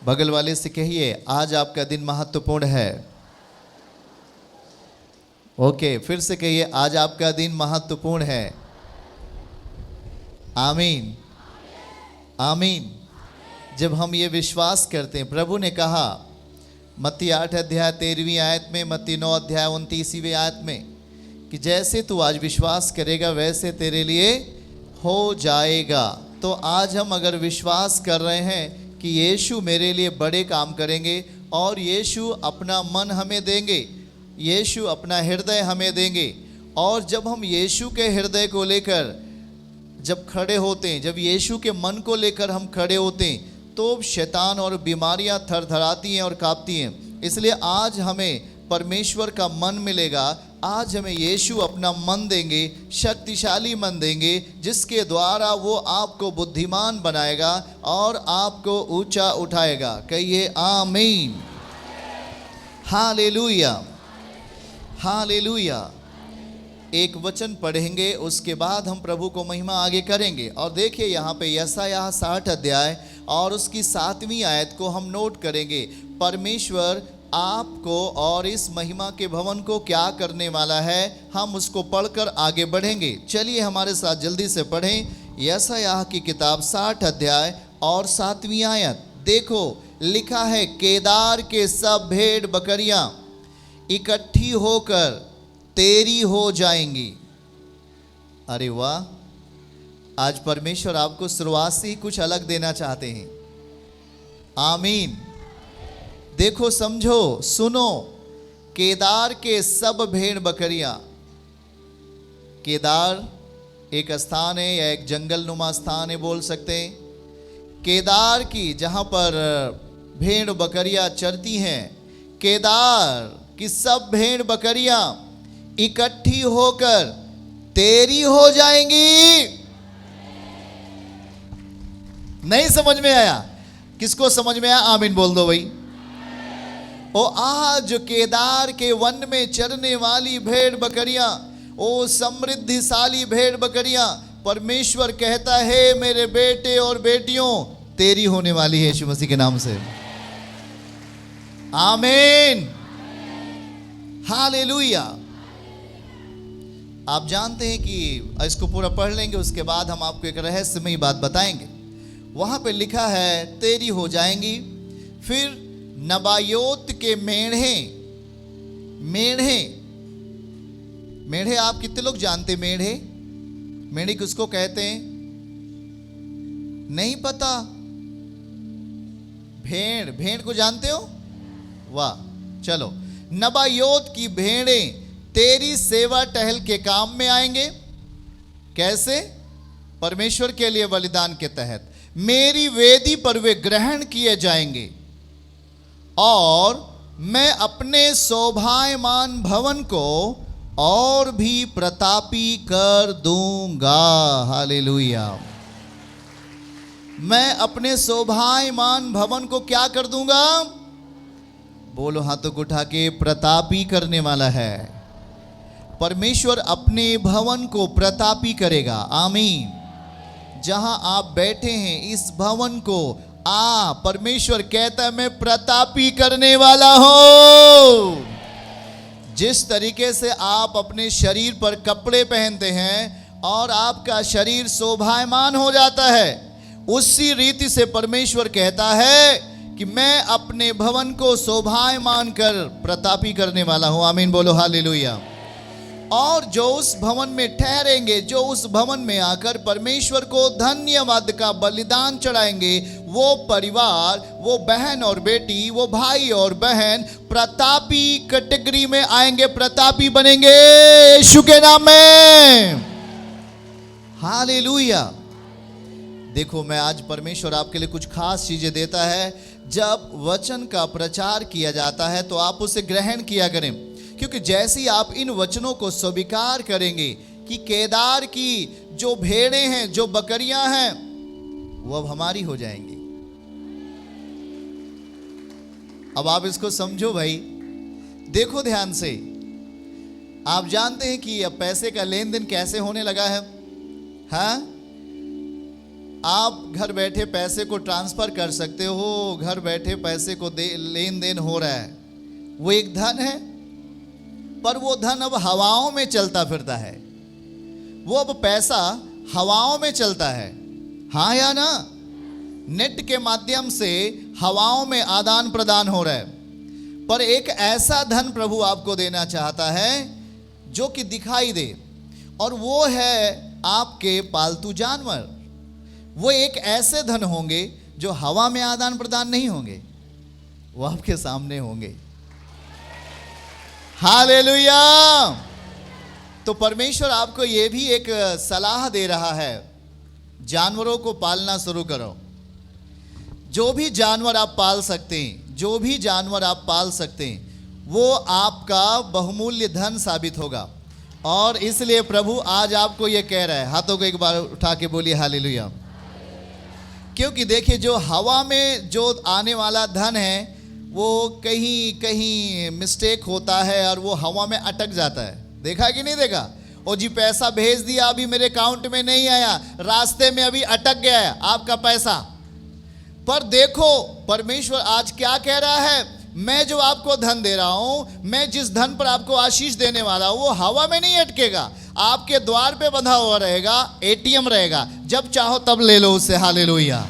बगल वाले से कहिए, आज आपका दिन महत्वपूर्ण है। ओके, फिर से कहिए, आज आपका दिन महत्वपूर्ण है। आमीन, आमीन। जब हम ये विश्वास करते हैं, प्रभु ने कहा मत्ती 8 अध्याय 13वीं आयत में, मत्ती 9 अध्याय 29वीं आयत में, कि जैसे तू आज विश्वास करेगा वैसे तेरे लिए हो जाएगा। तो आज हम अगर विश्वास कर रहे हैं कि यीशु मेरे लिए बड़े काम करेंगे और यीशु अपना मन हमें देंगे, यीशु अपना हृदय हमें देंगे, और जब हम यीशु के हृदय को लेकर जब खड़े होते हैं, जब यीशु के मन को लेकर हम खड़े होते हैं, तो शैतान और बीमारियां थरथराती हैं और कांपती हैं। इसलिए आज हमें परमेश्वर का मन मिलेगा। आज हमें यीशु अपना मन देंगे, शक्तिशाली मन देंगे, जिसके द्वारा वो आपको बुद्धिमान बनाएगा और आपको ऊंचा उठाएगा। कहिए आमीन, हालेलुया, हालेलुया। एक वचन पढ़ेंगे, उसके बाद हम प्रभु को महिमा आगे करेंगे। और देखिए यहाँ पे यशायाह 60 अध्याय और उसकी 7वीं आयत को हम नोट करेंगे। परमेश्वर आपको और इस महिमा के भवन को क्या करने वाला है, हम उसको पढ़कर आगे बढ़ेंगे। चलिए हमारे साथ जल्दी से पढ़ें यशायाह की किताब 60 अध्याय और 7वीं आयत। देखो लिखा है, केदार के सब भेड़ बकरियां इकट्ठी होकर तेरी हो जाएंगी। अरे वाह, आज परमेश्वर आपको शुरुआत से ही कुछ अलग देना चाहते हैं। आमीन। देखो, समझो, सुनो, केदार के सब भेड़ बकरियां। केदार एक स्थान है या एक जंगल नुमा स्थान है, बोल सकते हैं। केदार की जहां पर भेड़ बकरियां चरती हैं, केदार की सब भेड़ बकरियां इकट्ठी होकर तेरी हो जाएंगी। नहीं समझ में आया? किसको समझ में आया आमीन बोल दो भाई। ओ आज केदार के वन में चरने वाली भेड़ बकरियां, ओ समृद्धिशाली भेड़ बकरियां, परमेश्वर कहता है मेरे बेटे और बेटियों तेरी होने वाली है यीशु मसीह के नाम से। आमीन, हालेलुया। आप जानते हैं कि इसको पूरा पढ़ लेंगे, उसके बाद हम आपको एक रहस्यमयी बात बताएंगे। वहां पे लिखा है तेरी हो जाएंगी। फिर नबायोत के मेढ़े, मेढ़े, मेढ़े आप कितने लोग जानते? मेढ़े, मेढ़े किसको कहते हैं? नहीं पता? भेड़, भेड़ को जानते हो? वाह, चलो। नबायोत की भेड़ें तेरी सेवा टहल के काम में आएंगे। कैसे? परमेश्वर के लिए बलिदान के तहत मेरी वेदी पर वे ग्रहण किए जाएंगे और मैं अपने शोभायमान भवन को और भी प्रतापी कर दूंगा। हालेलुया। मैं अपने शोभायमान भवन को क्या कर दूंगा? बोलो हाथों को उठा के, प्रतापी करने वाला है। परमेश्वर अपने भवन को प्रतापी करेगा। आमीन। जहां आप बैठे हैं इस भवन को परमेश्वर कहता है मैं प्रतापी करने वाला हूं। जिस तरीके से आप अपने शरीर पर कपड़े पहनते हैं और आपका शरीर शोभायमान हो जाता है, उसी रीति से परमेश्वर कहता है कि मैं अपने भवन को शोभायमान कर प्रतापी करने वाला हूं। आमीन बोलो हालेलुया। और जो उस भवन में ठहरेंगे, जो उस भवन में आकर परमेश्वर को धन्यवाद का बलिदान चढ़ाएंगे, वो परिवार, वो बहन और बेटी, वो भाई और बहन प्रतापी कैटेगरी में आएंगे, प्रतापी बनेंगे यीशु के नाम में। हालेलुया। देखो, मैं आज परमेश्वर आपके लिए कुछ खास चीजें देता है। जब वचन का प्रचार किया जाता है तो आप उसे ग्रहण किया करें, क्योंकि जैसे ही आप इन वचनों को स्वीकार करेंगे कि केदार की जो भेड़ें हैं, जो बकरियां हैं, वो अब हमारी हो जाएंगी। अब आप इसको समझो भाई, देखो ध्यान से। आप जानते हैं कि अब पैसे का लेन देन कैसे होने लगा है? हाँ, आप घर बैठे पैसे को ट्रांसफर कर सकते हो, घर बैठे पैसे को लेन देन हो रहा है, वो एक धन है। पर वो धन अब हवाओं में चलता फिरता है, वो अब पैसा हवाओं में चलता है, हाँ या ना? नेट के माध्यम से हवाओं में आदान प्रदान हो रहा है। पर एक ऐसा धन प्रभु आपको देना चाहता है जो कि दिखाई दे, और वो है आपके पालतू जानवर। वो एक ऐसे धन होंगे जो हवा में आदान प्रदान नहीं होंगे, वो आपके सामने होंगे। हालेलुया। तो परमेश्वर आपको ये भी एक सलाह दे रहा है, जानवरों को पालना शुरू करो। जो भी जानवर आप पाल सकते हैं, जो भी जानवर आप पाल सकते हैं, वो आपका बहुमूल्य धन साबित होगा। और इसलिए प्रभु आज आपको ये कह रहा है, हाथों को एक बार उठा के बोलिए हालेलुया। क्योंकि देखिए, जो हवा में जो आने वाला धन है वो कहीं कहीं मिस्टेक होता है और वो हवा में अटक जाता है। देखा कि नहीं देखा? ओ जी पैसा भेज दिया, अभी मेरे अकाउंट में नहीं आया, रास्ते में अभी अटक गया है आपका पैसा। पर देखो परमेश्वर आज क्या कह रहा है, मैं जो आपको धन दे रहा हूं, मैं जिस धन पर आपको आशीष देने वाला हूं, वो हवा में नहीं अटकेगा, आपके द्वार पे बंधा हुआ रहेगा, एटीएम रहेगा, जब चाहो तब ले लो उससे। हालेलुया,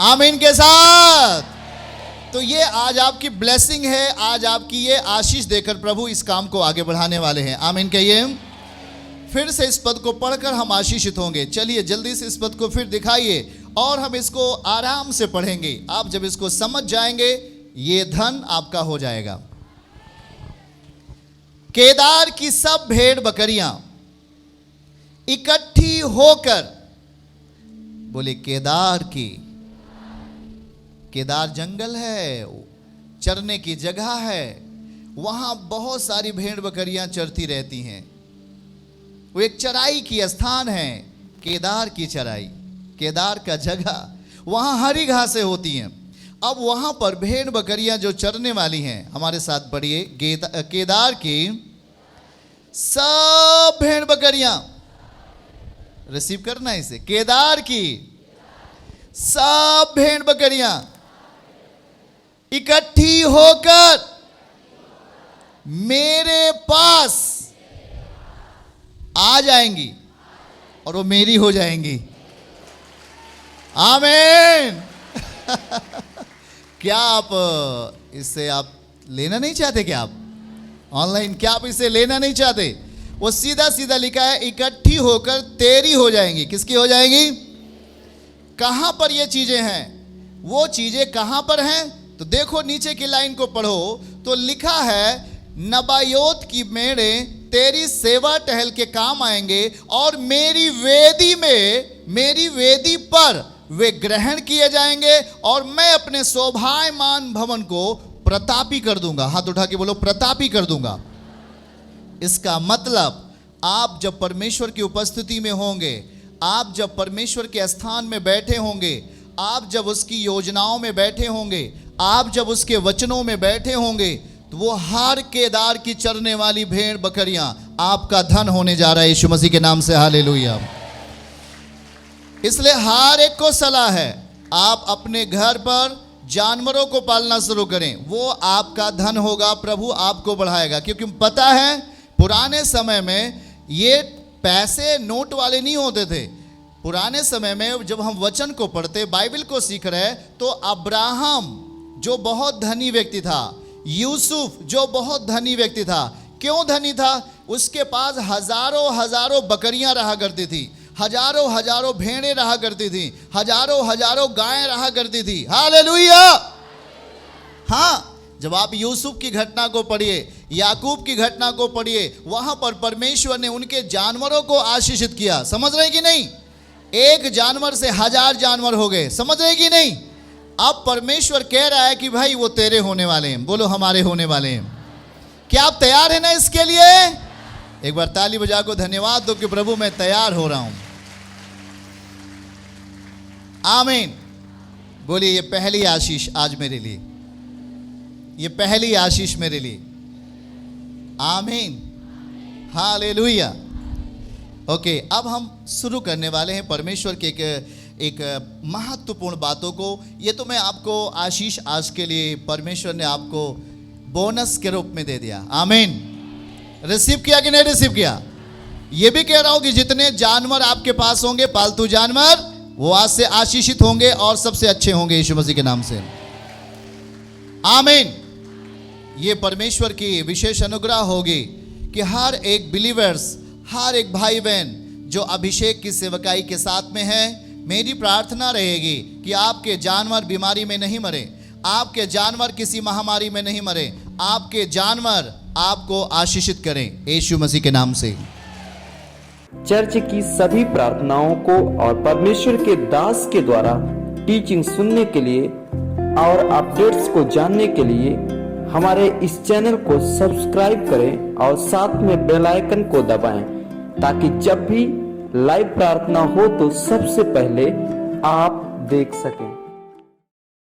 आमीन के साथ। तो ये आज आपकी ब्लेसिंग है, आज आपकी ये आशीष देकर प्रभु इस काम को आगे बढ़ाने वाले हैं। आमीन कहिए। फिर से इस पद को पढ़कर हम आशीषित होंगे। चलिए जल्दी से इस पद को फिर दिखाइए और हम इसको आराम से पढ़ेंगे। आप जब इसको समझ जाएंगे, ये धन आपका हो जाएगा। केदार की सब भेड़ बकरियां इकट्ठी होकर, बोले केदार की। केदार जंगल है, चरने की जगह है, वहां बहुत सारी भेड़ बकरियां चरती रहती हैं। वो एक चराई की स्थान है, केदार की चराई, केदार का जगह, वहां हरी घासें होती हैं। अब वहां पर भेड़ बकरियां जो चरने वाली हैं, हमारे साथ पढ़िए, केदार की सब भेड़ बकरियां, रिसीव करना इसे, केदार की सब भेड़ बकरियां इकट्ठी होकर मेरे पास आ जाएंगी और वो मेरी हो जाएंगी। आमीन। क्या आप इससे आप लेना नहीं चाहते? क्या आप ऑनलाइन, क्या आप इसे लेना नहीं चाहते? वो सीधा सीधा लिखा है, इकट्ठी होकर तेरी हो जाएंगी। किसकी हो जाएंगी? कहां पर ये चीजें हैं? वो चीजें कहां पर हैं? तो देखो नीचे की लाइन को पढ़ो तो लिखा है, नबायोत की मेढ़े तेरी सेवा टहल के काम आएंगे और मेरी वेदी में, मेरी वेदी पर वे ग्रहण किए जाएंगे और मैं अपने शोभायमान भवन को प्रतापी कर दूंगा। हाथ उठा के बोलो, प्रतापी कर दूंगा। इसका मतलब आप जब परमेश्वर की उपस्थिति में होंगे, आप जब परमेश्वर के स्थान में बैठे होंगे, आप जब उसकी योजनाओं में बैठे होंगे, आप जब उसके वचनों में बैठे होंगे, तो वो हर केदार की चरने वाली भेड़ बकरियां आपका धन होने जा रहा है यीशु मसीह के नाम से। हालेलुया। इसलिए हर एक को सलाह है, आप अपने घर पर जानवरों को पालना शुरू करें, वो आपका धन होगा, प्रभु आपको बढ़ाएगा। क्योंकि पता है पुराने समय में ये पैसे नोट वाले नहीं होते थे। पुराने समय में जब हम वचन को पढ़ते, बाइबल को सीख रहे, तो अब्राहम जो बहुत धनी व्यक्ति था, यूसुफ जो बहुत धनी व्यक्ति था, क्यों धनी था? उसके पास हजारों हजारों बकरियां रहा करती थी, हजारों हजारों भेड़ें रहा करती थी, हजारों हजारों गायें रहा करती थी। हालेलुया। हाँ, जब आप यूसुफ की घटना को पढ़िए, याकूब की घटना को पढ़िए, वहां पर परमेश्वर ने उनके जानवरों को आशीषित किया। समझ रहे कि नहीं? एक जानवर से 1000 जानवर हो गए। समझ रहे कि नहीं? अब परमेश्वर कह रहा है कि भाई वो तेरे होने वाले हैं। बोलो हमारे होने वाले हैं। क्या आप तैयार हैं ना इसके लिए? एक बार ताली बजा को धन्यवाद दो कि प्रभु मैं तैयार हो रहा हूं। आमीन। बोलिए, ये पहली आशीष आज मेरे लिए, ये पहली आशीष मेरे लिए। आमीन। हालेलुया। ओके, अब हम शुरू करने वाले हैं परमेश्वर के एक महत्वपूर्ण बातों को, ये तो मैं आपको आशीष आज के लिए परमेश्वर ने आपको बोनस के रूप में दे दिया। आमीन। रिसीव किया कि नहीं रिसीव किया? ये भी कह रहा हूं कि जितने जानवर आपके पास होंगे, पालतू जानवर, वो आज से आशीषित होंगे और सबसे अच्छे होंगे यीशु मसीह के नाम से। आमीन। ये परमेश्वर की विशेष अनुग्रह होगी कि हर एक बिलीवर्स, हर एक भाई बहन जो अभिषेक की सेवकाई के साथ में है, मेरी प्रार्थना रहेगी कि आपके जानवर बीमारी में नहीं मरे, आपके जानवर किसी महामारी में नहीं मरे, आपके जानवर आपको आशीषित करें यीशु मसीह के नाम से। चर्च की सभी प्रार्थनाओं को और परमेश्वर के दास के द्वारा टीचिंग सुनने के लिए और अपडेट्स को जानने के लिए हमारे इस चैनल को सब्सक्राइब करें और साथ में बेल आइकन को दबाएं, ताकि जब भी लाइव प्रार्थना हो तो सबसे पहले आप देख सकें।